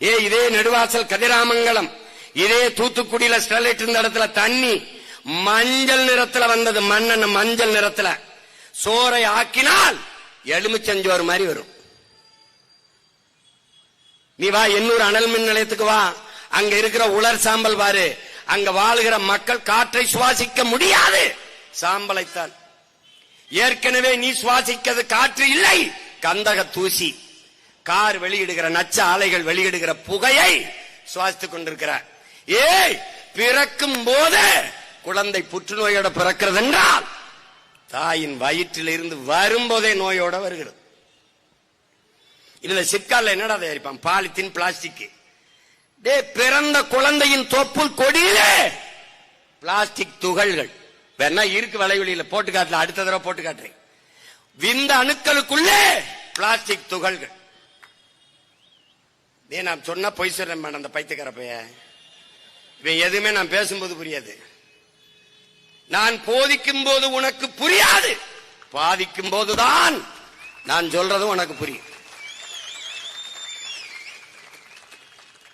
இதே நெடுவாசல் கதிராமங்கலம், இதே தூத்துக்குடியில ஸ்டெர்லைட் இருந்த இடத்துல தண்ணி மஞ்சள் நிறத்துல வந்தது. மண்ணெண்ண மஞ்சள் நிறத்துல சோறை ஆக்கினால் எலுமிச்சஞ்சோறு மாதிரி வரும். நீ வா எண்ணூர் அனல் மின் நிலையத்துக்கு வா, அங்க இருக்கிற உலர் சாம்பல் பாரு. அங்க வாழுகிற மக்கள் காற்றை சுவாசிக்க முடியாது, சாம்பலைத்தான். ஏற்கனவே நீ சுவாசிக்கிறது காற்று இல்லை, கந்தக தூசி. கார் வெளியிடுகிற நச்ச ஆலைகள் வெளியிடுகிற புகையை சுவாசித்துக் கொண்டிருக்கிறார். பிறக்கும் போது குழந்தை புற்றுநோயோட பிறக்கிறது என்றால் தாயின் வயிற்றில் இருந்து வரும்போதே நோயோட வருகிறது. இதுல சிப்கால என்னடா தயாரிப்பான்? Polythene, plastic. பிறந்த குழந்தையின் தொப்புள் கொடியிலே பிளாஸ்டிக் துகள்கள். வேணா இருக்கு வலைவெளியில போட்டு காட்டல, அடுத்த தடவை போட்டு காட்டுறேன். விந்த அணுக்களுக்குள்ளே பிளாஸ்டிக் துகள்கள். நான் சொன்ன பொய் சொல்றேன் அந்த பைத்தியக்கார பைய. இவன் எதுவுமே நான் பேசும்போது புரியாது, நான் போதிக்கும் போது உனக்கு புரியாது, பாதிக்கும் போதுதான் நான் சொல்றது உனக்கு புரியும்.